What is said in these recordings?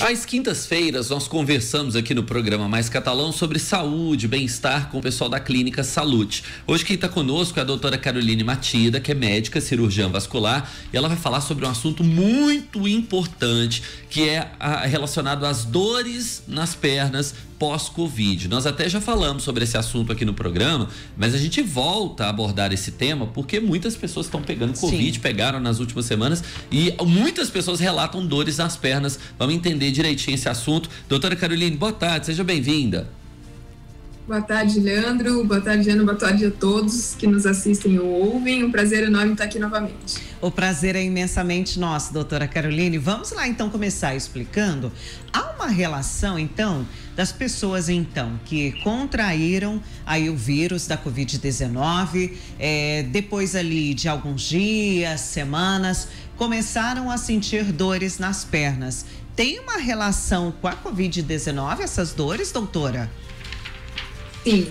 Às quintas-feiras, nós conversamos aqui no programa Mais Catalão sobre saúde, bem-estar com o pessoal da Clínica Salute. Hoje quem está conosco é a doutora Caroline Matida, que é médica, cirurgiã vascular, e ela vai falar sobre um assunto muito importante, que é relacionado às dores nas pernas pós-Covid. Nós até já falamos sobre esse assunto aqui no programa, mas a gente volta a abordar esse tema porque muitas pessoas estão pegando Covid, Sim. pegaram nas últimas semanas e muitas pessoas relatam dores nas pernas. Vamos entender direitinho esse assunto. Doutora Caroline, boa tarde, seja bem-vinda. Boa tarde, Leandro. Boa tarde, Ana. Boa tarde a todos que nos assistem ou ouvem. Um prazer enorme estar aqui novamente. O prazer é imensamente nosso, doutora Caroline. Vamos lá, então, começar explicando. Há uma relação, então, das pessoas, então, que contraíram aí o vírus da Covid-19, depois ali de alguns dias, semanas, começaram a sentir dores nas pernas. Tem uma relação com a Covid-19, essas dores, doutora? Sim,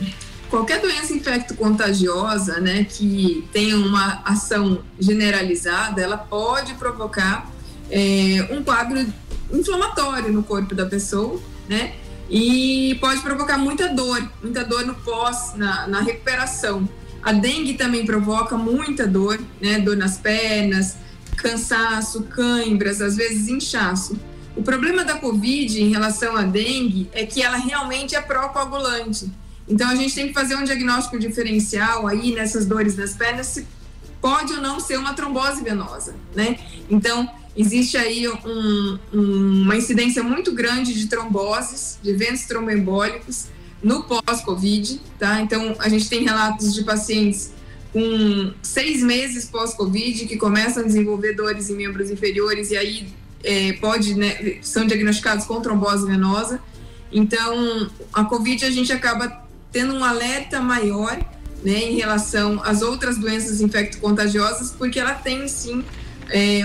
qualquer doença infecto-contagiosa, né, que tenha uma ação generalizada, ela pode provocar um quadro inflamatório no corpo da pessoa, né, e pode provocar muita dor no pós, na recuperação. A dengue também provoca muita dor, né, dor nas pernas, cansaço, cãibras, às vezes inchaço. O problema da Covid em relação à dengue é que ela realmente é pró-coagulante. Então, a gente tem que fazer um diagnóstico diferencial aí nessas dores nas pernas, se pode ou não ser uma trombose venosa, né? Então, existe aí uma incidência muito grande de tromboses, de eventos tromboembólicos no pós-Covid, tá? Então, a gente tem relatos de pacientes com 6 meses pós-Covid que começam a desenvolver dores em membros inferiores e aí são diagnosticados com trombose venosa. Então, a Covid a gente acaba tendo um alerta maior, né, em relação às outras doenças infecto-contagiosas, porque ela tem, sim,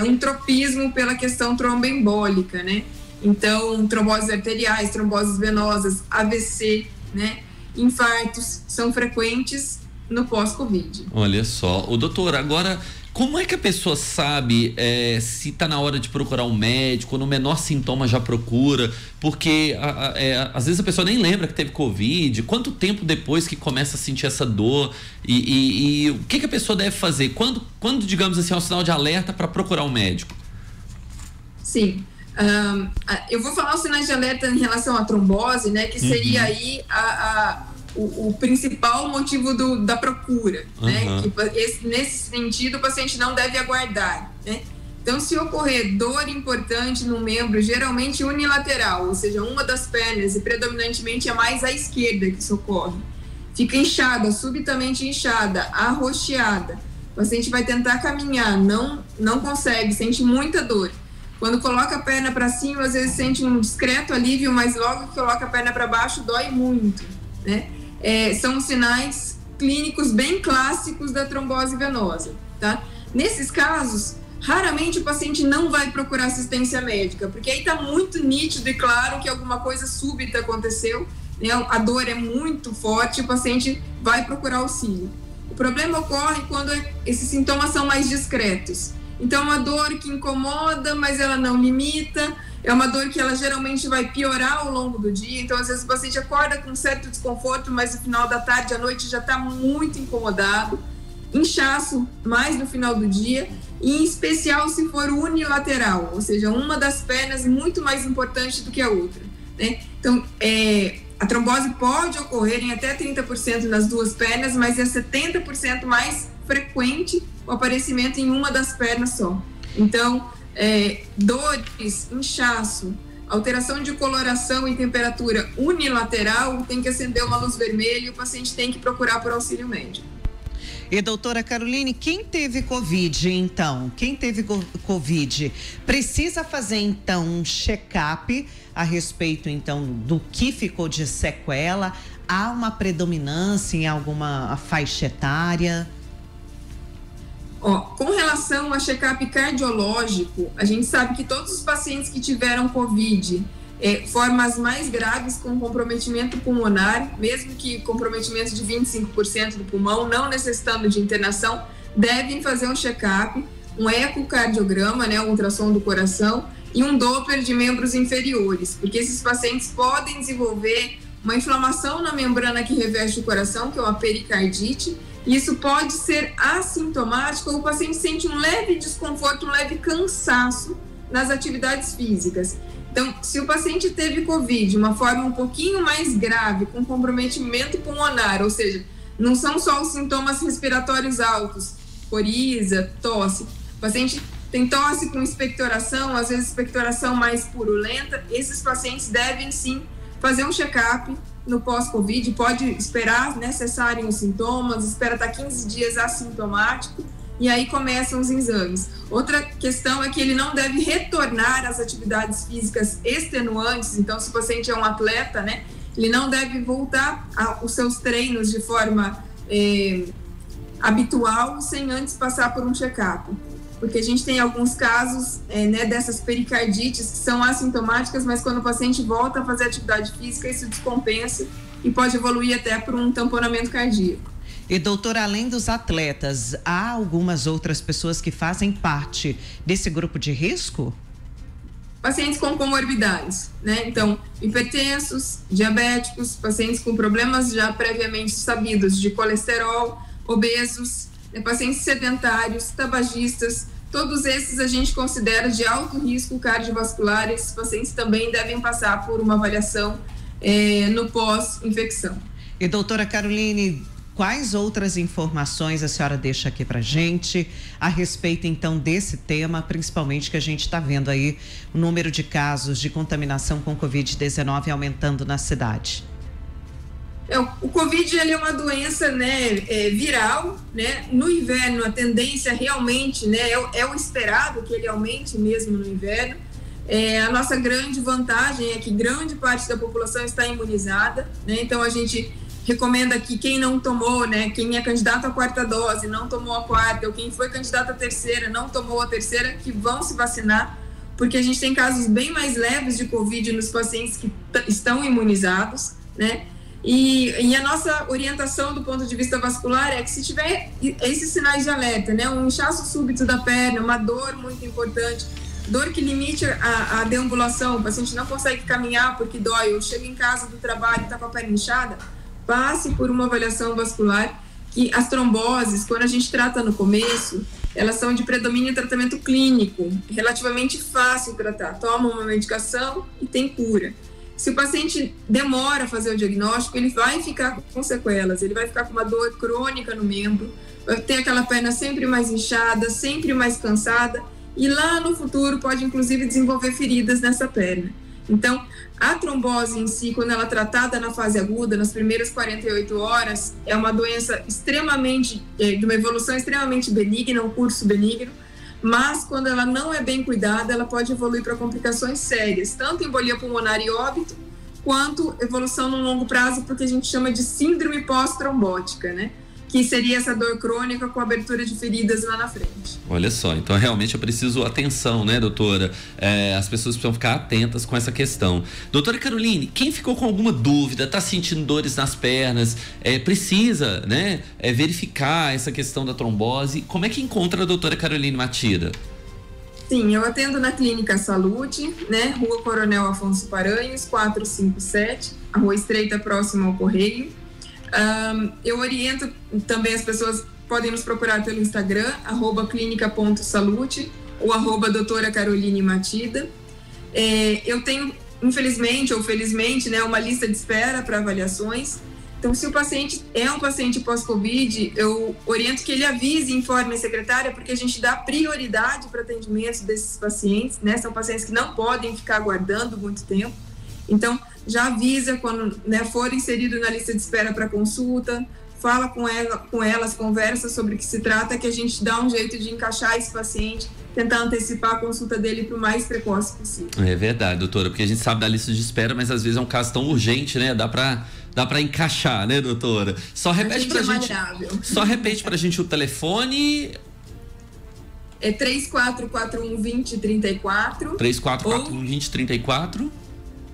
um tropismo pela questão tromboembólica, né? Então, tromboses arteriais, tromboses venosas, AVC, né, infartos são frequentes no pós-Covid. Olha só, doutor, agora, como é que a pessoa sabe se está na hora de procurar um médico, no menor sintoma já procura? Porque às vezes a pessoa nem lembra que teve Covid. Quanto tempo depois que começa a sentir essa dor? E o que a pessoa deve fazer? Quando digamos assim, é um sinal de alerta para procurar um médico? Sim. Eu vou falar os sinais de alerta em relação à trombose, né? Que seria aí o principal motivo da procura, né? Que nesse sentido, o paciente não deve aguardar, né? Então, se ocorrer dor importante no membro, geralmente unilateral, ou seja, uma das pernas, e predominantemente é mais à esquerda que isso ocorre, fica inchada, subitamente inchada, arroxeada, o paciente vai tentar caminhar, não consegue, sente muita dor. Quando coloca a perna para cima, às vezes sente um discreto alívio, mas logo que coloca a perna para baixo, dói muito, né? São sinais clínicos bem clássicos da trombose venosa, tá? Nesses casos, raramente o paciente não vai procurar assistência médica, porque aí está muito nítido e claro que alguma coisa súbita aconteceu, né? A dor é muito forte, o paciente vai procurar auxílio. O problema ocorre quando esses sintomas são mais discretos. Então, é uma dor que incomoda, mas ela não limita. É uma dor que ela geralmente vai piorar ao longo do dia. Então, às vezes, o paciente acorda com um certo desconforto, mas no final da tarde, à noite, já está muito incomodado. Inchaço mais no final do dia, e em especial se for unilateral, ou seja, uma das pernas muito mais importante do que a outra, né? Então, a trombose pode ocorrer em até 30% nas duas pernas, mas é 70% mais frequente o aparecimento em uma das pernas só. Então, dores, inchaço, alteração de coloração e temperatura unilateral, tem que acender uma luz vermelha e o paciente tem que procurar por auxílio médico. E doutora Caroline, quem teve Covid, então? Quem teve Covid precisa fazer, então, um check-up a respeito, então, do que ficou de sequela? Há uma predominância em alguma faixa etária? Com relação a check-up cardiológico, a gente sabe que todos os pacientes que tiveram Covid, formas mais graves com comprometimento pulmonar, mesmo que comprometimento de 25% do pulmão, não necessitando de internação, devem fazer um check-up, um ecocardiograma, né, um ultrassom do coração, e um Doppler de membros inferiores, porque esses pacientes podem desenvolver uma inflamação na membrana que reveste o coração, que é uma pericardite, e isso pode ser assintomático, ou o paciente sente um leve desconforto, um leve cansaço nas atividades físicas. Então, se o paciente teve COVID de uma forma um pouquinho mais grave, com comprometimento pulmonar, ou seja, não são só os sintomas respiratórios altos, coriza, tosse, o paciente tem tosse com expectoração, às vezes expectoração mais purulenta, esses pacientes devem sim fazer um check-up no pós-Covid, pode esperar, né, cessarem os sintomas, espera estar 15 dias assintomático e aí começam os exames. Outra questão é que ele não deve retornar às atividades físicas extenuantes, então se o paciente é um atleta, né, ele não deve voltar aos seus treinos de forma habitual sem antes passar por um check-up. Porque a gente tem alguns casos né, dessas pericardites que são assintomáticas, mas quando o paciente volta a fazer atividade física, isso descompensa e pode evoluir até por um tamponamento cardíaco. E doutora, além dos atletas, há algumas outras pessoas que fazem parte desse grupo de risco? Pacientes com comorbidades, né? Então, hipertensos, diabéticos, pacientes com problemas já previamente sabidos de colesterol, obesos, pacientes sedentários, tabagistas, todos esses a gente considera de alto risco cardiovascular. Esses pacientes também devem passar por uma avaliação no pós-infecção. E doutora Caroline, quais outras informações a senhora deixa aqui pra gente a respeito então desse tema, principalmente que a gente está vendo aí o número de casos de contaminação com Covid-19 aumentando na cidade? O Covid ele é uma doença, né, viral, né? No inverno a tendência realmente, né, é o esperado que ele aumente mesmo no inverno. A nossa grande vantagem é que grande parte da população está imunizada, né? Então a gente recomenda que quem não tomou, né, quem é candidato à quarta dose, não tomou a quarta, ou quem foi candidato à terceira, não tomou a terceira, que vão se vacinar, porque a gente tem casos bem mais leves de Covid nos pacientes que estão imunizados, né? E a nossa orientação do ponto de vista vascular é que se tiver esses sinais de alerta, né, um inchaço súbito da perna, uma dor muito importante, dor que limite a deambulação, o paciente não consegue caminhar porque dói, ou chega em casa do trabalho e está com a perna inchada, passe por uma avaliação vascular, que as tromboses, quando a gente trata no começo, elas são de predomínio em tratamento clínico, relativamente fácil tratar, toma uma medicação e tem cura. Se o paciente demora a fazer o diagnóstico, ele vai ficar com sequelas, ele vai ficar com uma dor crônica no membro, vai ter aquela perna sempre mais inchada, sempre mais cansada, e lá no futuro pode inclusive desenvolver feridas nessa perna. Então, a trombose em si, quando ela é tratada na fase aguda, nas primeiras 48 horas, é uma doença extremamente, de uma evolução extremamente benigna, um curso benigno, mas quando ela não é bem cuidada, ela pode evoluir para complicações sérias, tanto embolia pulmonar e óbito, quanto evolução no longo prazo, porque a gente chama de síndrome pós-trombótica, né? Que seria essa dor crônica com abertura de feridas lá na frente. Olha só, então realmente eu preciso atenção, né, doutora? As pessoas precisam ficar atentas com essa questão. Doutora Caroline, quem ficou com alguma dúvida, tá sentindo dores nas pernas, precisa, né, verificar essa questão da trombose, como é que encontra a doutora Caroline Matida? Sim, eu atendo na Clínica Salute, né, Rua Coronel Afonso Paranhos, 457, a Rua Estreita, próxima ao Correio. Eu oriento também, as pessoas podem nos procurar pelo Instagram, @clinica.salute ou @doutora Caroline Matida. Eu tenho, infelizmente ou felizmente, né, uma lista de espera para avaliações. Então, se o paciente é um paciente pós-Covid, eu oriento que ele avise e informe a secretária, porque a gente dá prioridade para atendimento desses pacientes, né? São pacientes que não podem ficar aguardando muito tempo. Então, já avisa quando, né, for inserido na lista de espera para consulta, fala com elas, conversa sobre o que se trata, que a gente dá um jeito de encaixar esse paciente, tentar antecipar a consulta dele para o mais precoce possível. É verdade, doutora, porque a gente sabe da lista de espera, mas às vezes é um caso tão urgente, né? Dá para encaixar, né, doutora? Só repete pra gente. Só repete pra gente o telefone. É 3441-2034. 3441-2034.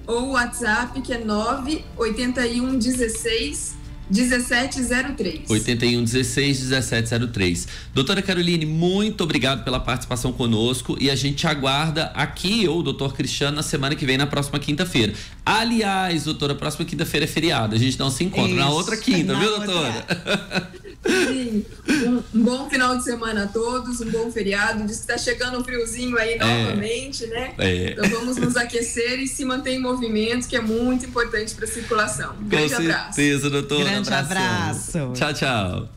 Ou o WhatsApp, que é 98116 1703. 8116-1703. Doutora Caroline, muito obrigado pela participação conosco e a gente aguarda aqui ou o doutor Cristiano na semana que vem, na próxima quinta-feira. Aliás, doutora, próxima quinta-feira é feriado, a gente não se encontra na outra quinta, viu, doutora? Sim, um bom final de semana a todos, um bom feriado. Diz que está chegando um friozinho aí novamente, né? Então vamos nos aquecer e se manter em movimento, que é muito importante para a circulação. Um grande abraço. Com certeza, doutora. Grande abraço. Tchau, tchau.